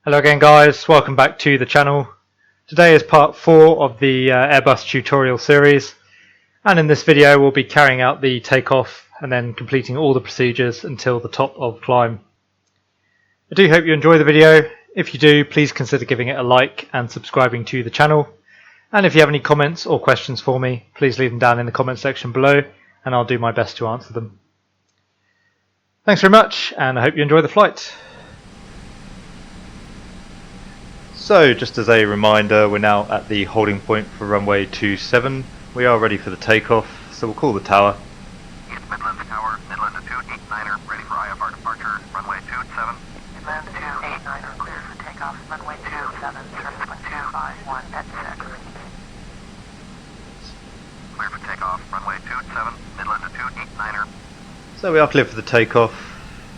Hello again guys, welcome back to the channel. Today is part 4 of the Airbus tutorial series, and in this video we'll be carrying out the takeoff and then completing all the procedures until the top of climb. I do hope you enjoy the video. If you do, please consider giving it a like and subscribing to the channel. And if you have any comments or questions for me, please leave them down in the comment section below and I'll do my best to answer them. Thanks very much, and I hope you enjoy the flight. So, just as a reminder, we're now at the holding point for runway 27. We are ready for the takeoff, so we'll call the tower. East Midlands Tower, Midland 289er, ready for IFR departure, runway 27. Midland 289er, clear for takeoff, runway 27, service 1251 at 6. Clear for takeoff, runway 27, Midland 289er. So we are clear for the takeoff.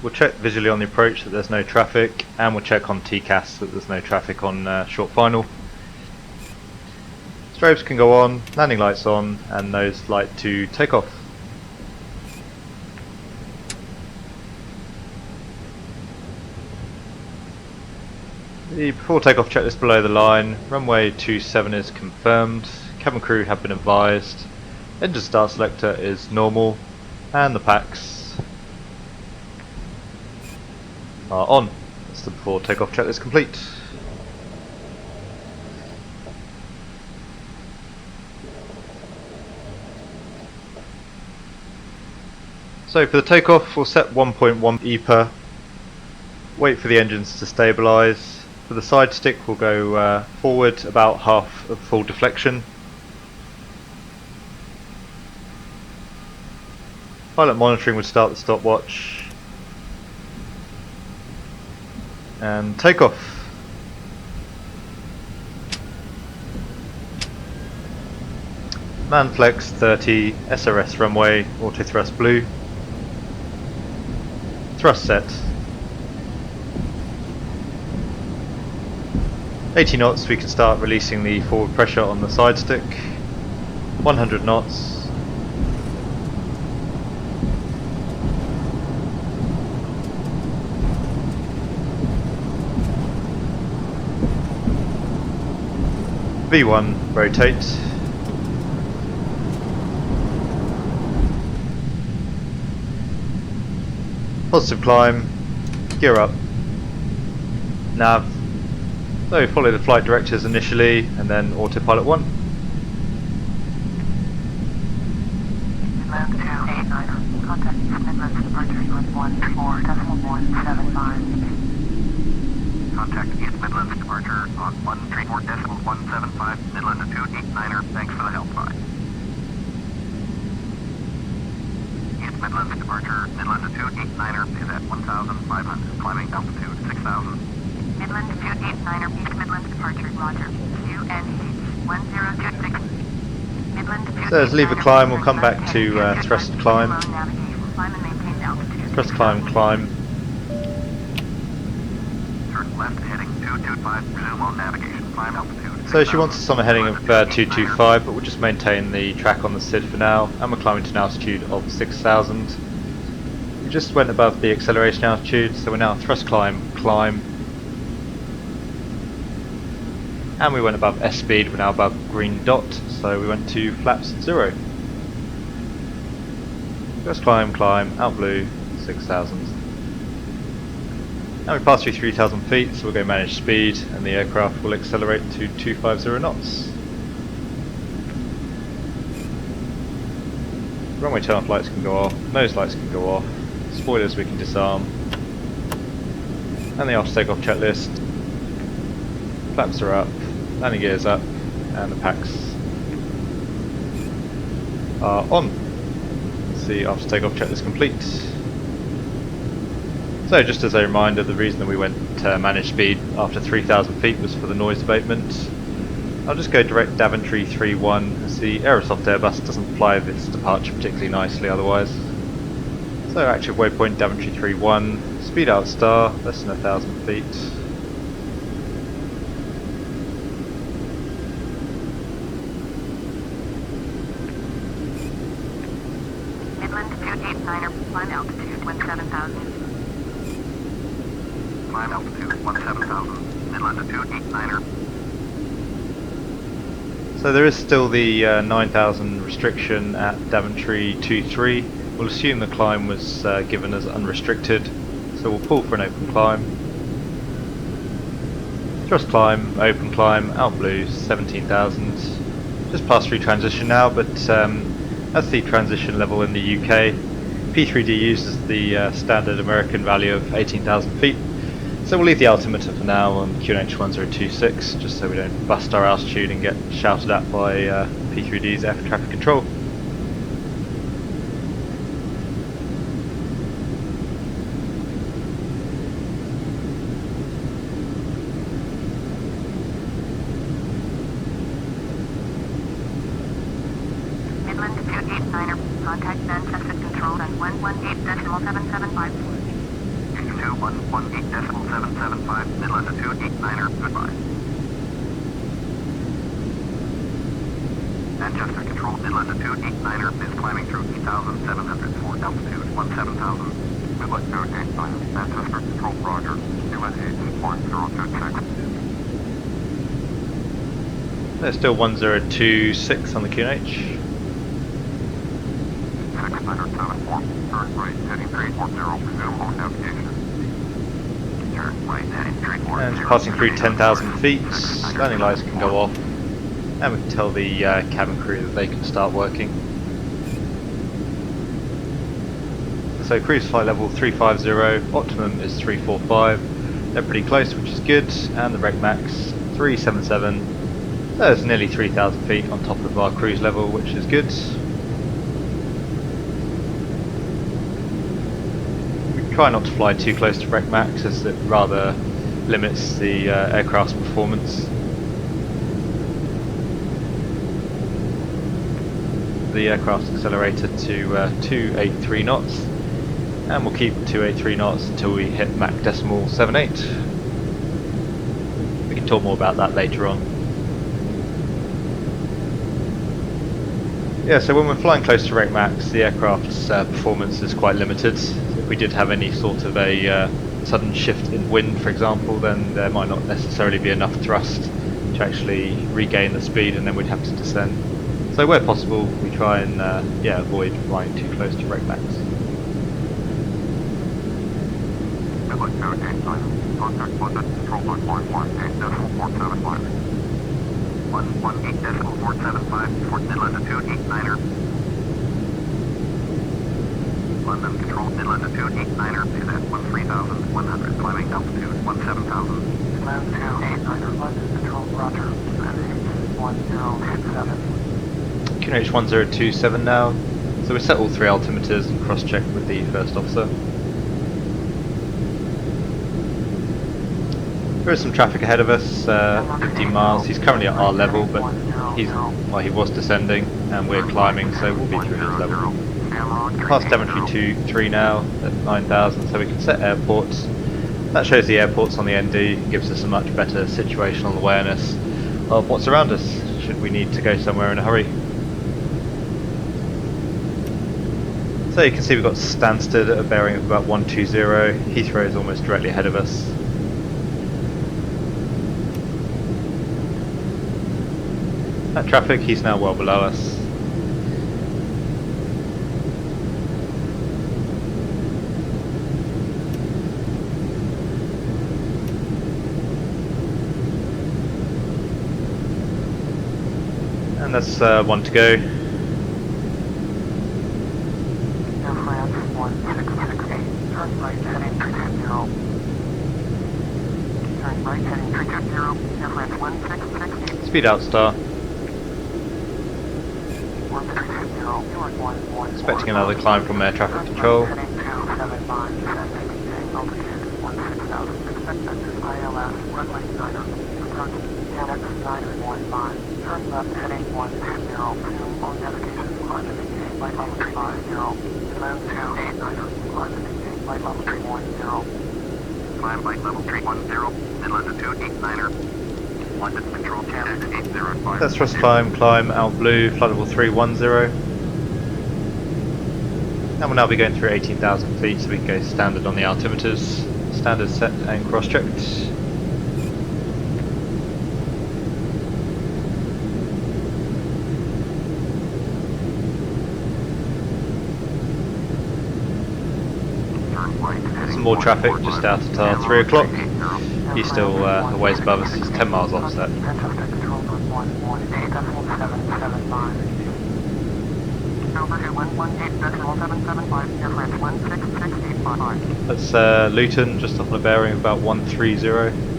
We'll check visually on the approach that there's no traffic, and we'll check on TCAS that there's no traffic on short final. Strobes can go on, landing lights on, and nose light to take off. The before takeoff checklist below the line. Runway 27 is confirmed, cabin crew have been advised, engine start selector is normal, and the packs are on. That's the before takeoff checklist complete. So for the takeoff, we'll set 1.1 EPA, wait for the engines to stabilise. For the side stick, we'll go forward about half of full deflection. Pilot monitoring would start the stopwatch. And takeoff. Man flex 30, SRS runway, auto thrust blue. Thrust set. 80 knots, we can start releasing the forward pressure on the side stick. 100 knots. V1, rotate. Positive climb, gear up, nav. So follow the flight directors initially and then autopilot 1. Midland 289er, contact East Midlands departure with 134.175. Contact East Midlands departure on 134.175, Midland 289er, thanks for the help, bye. East Midlands departure, Midland 289er is at 1,500, climbing altitude 6,000. Midland 289er, East Midlands departure, roger, QNH 1026. Midland 289er. So let's leave a climb, we'll come back to thrust climb. Thrust climb, climb. Turn left heading 225, resume on navigation, climb altitude 6,000. So she wants us on a heading of 225, but we'll just maintain the track on the SID for now, and we're climbing to an altitude of 6,000. We just went above the acceleration altitude, so we're now thrust climb, climb. And we went above S speed, we're now above green dot, so we went to flaps 0. Thrust climb, climb, out blue, 6,000. Now we pass through 3,000 feet, so we'll go manage speed, and the aircraft will accelerate to 250 knots. Runway turn-off lights can go off, nose lights can go off, spoilers we can disarm, and the after takeoff checklist. Flaps are up, landing gears up, and the packs are on. Let's see, after takeoff checklist complete. So just as a reminder, the reason that we went to manage speed after 3,000 feet was for the noise abatement. I'll just go direct Daventry 3-1, as the Aerosoft Airbus doesn't fly this departure particularly nicely otherwise. So active waypoint Daventry 3-1, speed out star, less than 1,000 feet. Midland 289er, climb altitude 17,000. Climb altitude 17,000. Midland to 289er. So there is still the 9,000 restriction at Daventry 23. We'll assume the climb was given as unrestricted, so we'll pull for an open climb. Thrust climb, open climb, out blue, 17,000. Just passed through transition now, but that's the transition level in the UK. P3D uses the standard American value of 18,000 feet. So we'll leave the altimeter for now on QNH 1026, just so we don't bust our altitude and get shouted at by P3D's air traffic control. Midland to 289er, contact Manchester Control at 118.7754. 2118.775, Midland to 289er, goodbye. Manchester Control, Midland to 289er is climbing through 8,700 for altitude 17,000. Midland 289er, Manchester Control, roger, QNH 1026. There's still 1026 on the QNH. 6974, turn right, heading 340, resume on navigation. Turn right, heading 340. And passing through 10,000 feet, landing lights can go off, and we can tell the cabin crew that they can start working. So cruise flight level 350, optimum is 345, they're pretty close, which is good, and the rate max 377, there's nearly 3,000 feet on top of our cruise level, which is good. Try not to fly too close to rec max, as it rather limits the aircraft's performance. The aircraft's accelerated to 283 knots, and we'll keep 283 knots until we hit Mach decimal 78. We can talk more about that later on. Yeah, so when we're flying close to rate max, the aircraft's performance is quite limited. If we did have any sort of a sudden shift in wind, for example, then there might not necessarily be enough thrust to actually regain the speed, and then we'd have to descend. So where possible, we try and avoid flying too close to rate max. Midland 289er, contact London, control line 118.475. 118.475 for Midland to 289er. London Control, Midland to 289er is at 13,100, climbing altitude 17,000. Midland 289er, London Control, roger, QNH 1027. QNH 1027 now, so we set all three altimeters and cross-check with the first officer. There is some traffic ahead of us, 15 miles. He's currently at our level, but he was descending, and we're climbing, so we'll be through his level. Past Daventry 23 now at 9,000, so we can set airports. That shows the airports on the ND, gives us a much better situational awareness of what's around us, should we need to go somewhere in a hurry. So you can see we've got Stansted at a bearing of about 120, Heathrow is almost directly ahead of us. That traffic, he's now well below us. And that's one to go. Air France 1668, turn right heading 320. Turn right heading 320, Air France 1668. Speed out star. Expecting another climb from air traffic control. Turn left heading 120, on navigation, climb to maintain, flight level 350, Midland 289er, climb to maintain, flight level 310. Climb flight level 310, Midland to 289er. London Control, TANX 805. That's thrust climb out blue, flight level 310. And we'll now be going through 18,000 feet, so we can go standard on the altimeters. Standard set and cross-checked. more traffic just out at 3 o'clock. He's still a ways above us, he's 10 miles offset. That's Luton, just off on a bearing of about 130.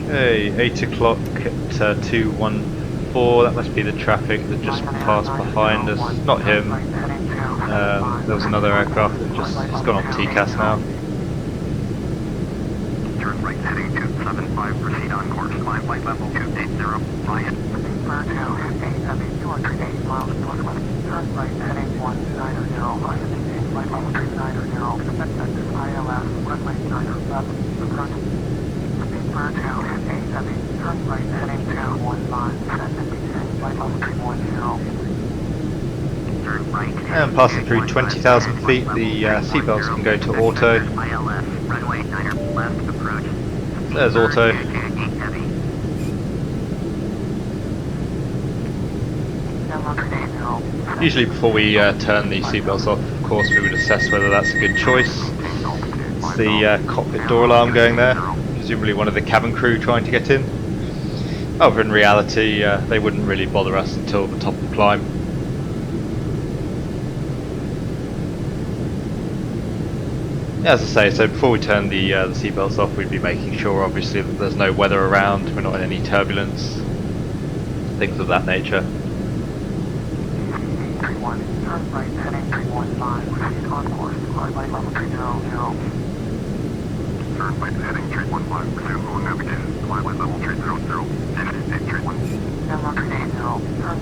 Hey, 8 o'clock at 214, that must be the traffic that just passed behind us. Not him, there was another aircraft that it's gone off TCAS now. Turn right heading 275, proceed on course, climb flight level 280, fly it. Turn right heading 190, flight level 290, expect that ILS, runway 9 left, approach. Turn right heading 215, flight level 310. Turn right. And passing through 20,000 feet, the seatbelts can go to auto. ILS, runway 9 left, approach. There's auto. Usually before we turn the seatbelts off, of course, we would assess whether that's a good choice. It's the cockpit door alarm going there, presumably one of the cabin crew trying to get in. However, in reality, they wouldn't really bother us until the top of the climb. As I say, so before we turn the seatbelts off, we'd be making sure, obviously, that there's no weather around, we're not in any turbulence, things of that nature. Turn right heading 315, proceed on course, climb flight level 300. Turn right heading 315, resume on navigation, climb flight level 300, finish 831. Turn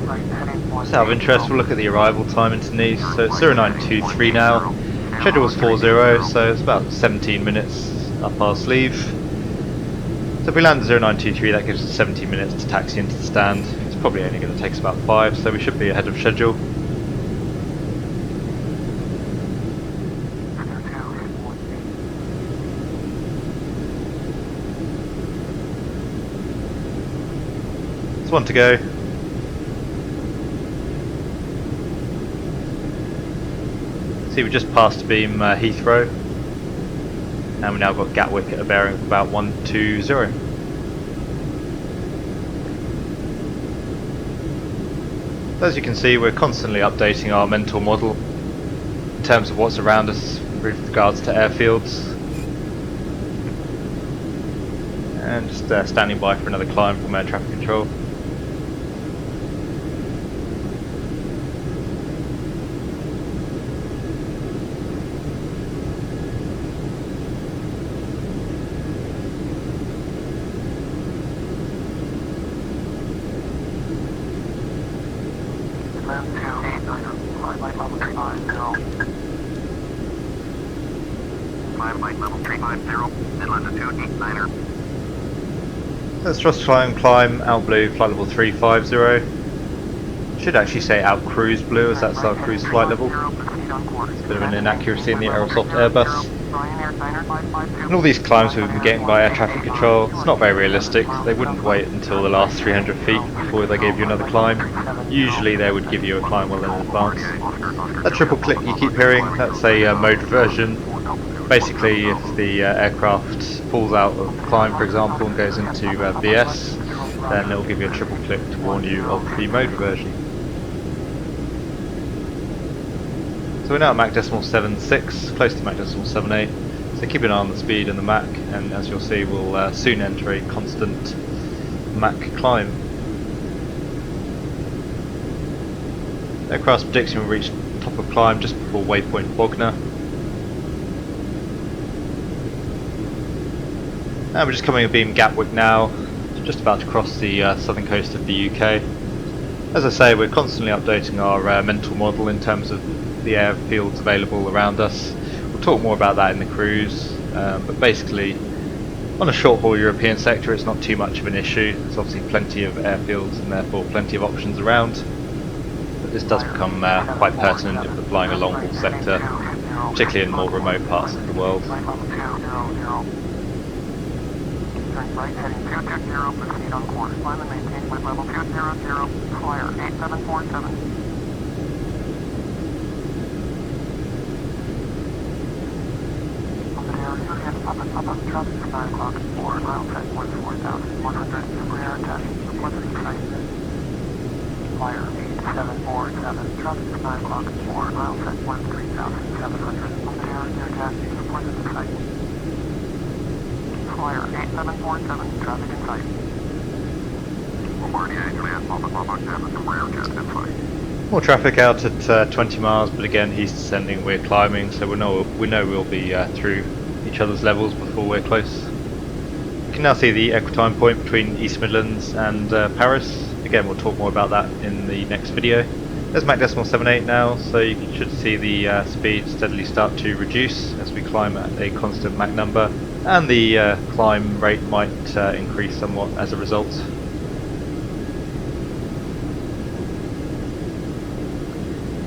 right heading 1. Just out of interest, we'll look at the arrival time into Nice. So it's 0923 now. Schedule was 40, so it's about 17 minutes up our sleeve. So if we land at 0923, that gives us 17 minutes to taxi into the stand. It's probably only going to take us about 5, so we should be ahead of schedule. It's 1 to go. See, we just passed beam Heathrow, and we now got Gatwick at a bearing of about 120. As you can see, we're constantly updating our mental model in terms of what's around us with regards to airfields. And just standing by for another climb from air traffic control. Climb flight level 350, inland to 289er. Let's thrust climb out blue, flight level 350. Should actually say out cruise blue, as that's our cruise flight level. It's a bit of an inaccuracy in the Aerosoft Airbus. And all these climbs we've been getting by air traffic control, it's not very realistic. They wouldn't wait until the last 300 feet before they gave you another climb. Usually they would give you a climb well in advance. That triple click you keep hearing, that's a mode reversion. Basically, if the aircraft pulls out of climb, for example, and goes into VS, then it will give you a triple click to warn you of the mode reversion. So we're now at Mach decimal 7.6, close to Mach decimal 7.8, so keep an eye on the speed and the Mach, and as you'll see, we'll soon enter a constant Mach climb. Aircraft's prediction will reach top of climb just before waypoint Bognor. And we're just coming abeam Gatwick now, just about to cross the southern coast of the UK. As I say, we're constantly updating our mental model in terms of the airfields available around us. We'll talk more about that in the cruise, but basically On a short haul European sector it's not too much of an issue, there's obviously plenty of airfields and therefore plenty of options around, but this does become quite pertinent if we're flying a long haul sector, particularly in more remote parts of the world. Turn right heading 220, proceed on course. Climb and maintain flight level 200, flyer 8747. Papa, traffic is 9 o'clock, 4 miles at 14,100, super air test, Pleasant site. Flyer 8747, traffic is 9 o'clock, 4 miles at 13,700, open air taxi, Pleasant site. Flyer 8747, traffic in sight. Bombardier Command, Papa, 7, super air test in sight. More traffic out at 20 miles, but again he's descending, we're climbing, so we know we'll be through each other's levels before we're close. You can now see the equitime point between East Midlands and Paris. Again, we'll talk more about that in the next video. There's Mach decimal 78 now, so you should see the speed steadily start to reduce as we climb at a constant Mach number, and the climb rate might increase somewhat as a result.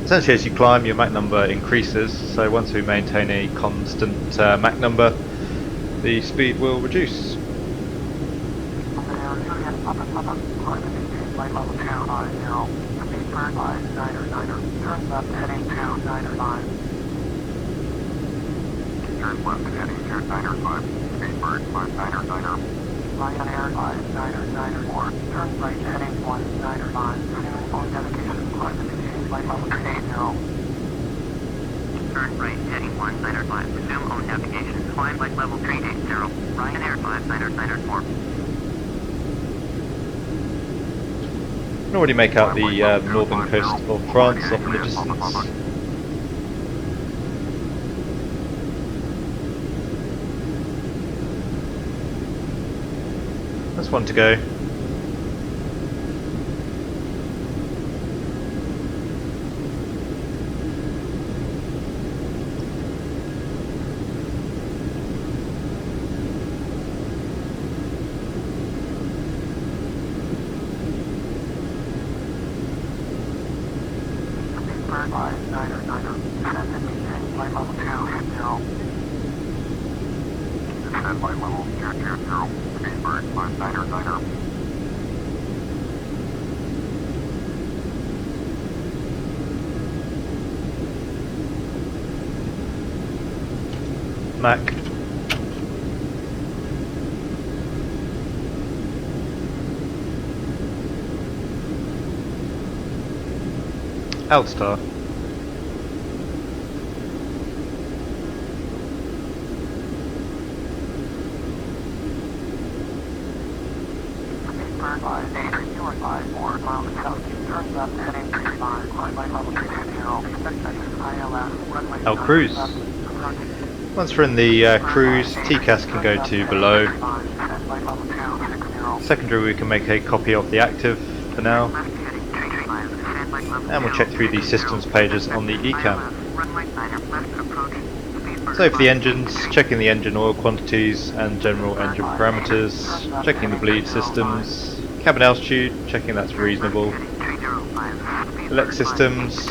Essentially, as you climb, your Mach number increases, so once we maintain a constant Mach number, the speed will reduce. Turn left heading 295. Turn left heading 295, Speedbird 5999. Lion Air 5994. Turn right heading 195. Soon on navigation, climb and maintain flight level 380. Turn right heading 195, resume on navigation, climb flight level 380, Ryan Air 5994. You can already make out the northern coast of France off in the distance. That's one to go. Bird 5999. Descend and maintain flight level 220. Descend flight level 220, Speedbird 5999. Mach. Outstar. Bird 5854 miles south. Turn left heading 35. Climb by level 320. Expect exit ILS. Runway. Our cruise. Once we're in the cruise, TCAS can go to below. Secondary, we can make a copy of the active for now. And we'll check through the systems pages on the ECAM. So for the engines, checking the engine oil quantities and general engine parameters, checking the bleed systems, cabin altitude, checking that's reasonable, elect systems,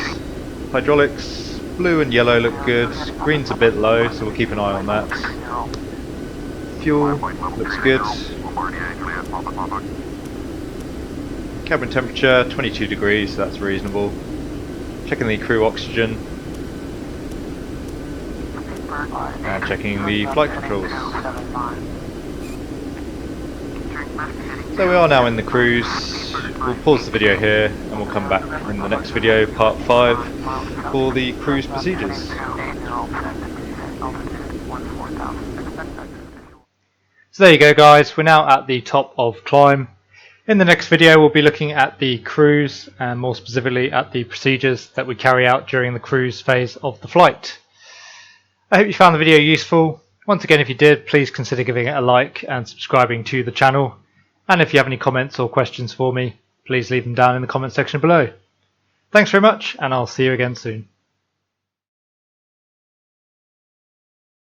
hydraulics, blue and yellow look good, green's a bit low so we'll keep an eye on that, fuel looks good, cabin temperature 22 degrees so that's reasonable, checking the crew oxygen, and checking the flight controls. So we are now in the cruise. We'll pause the video here and we'll come back in the next video, part 5, for the cruise procedures. So there you go guys, we're now at the top of climb. In the next video we'll be looking at the cruise and more specifically at the procedures that we carry out during the cruise phase of the flight. I hope you found the video useful. Once again, if you did, please consider giving it a like and subscribing to the channel. And if you have any comments or questions for me, please leave them down in the comment section below. Thanks very much, and I'll see you again soon.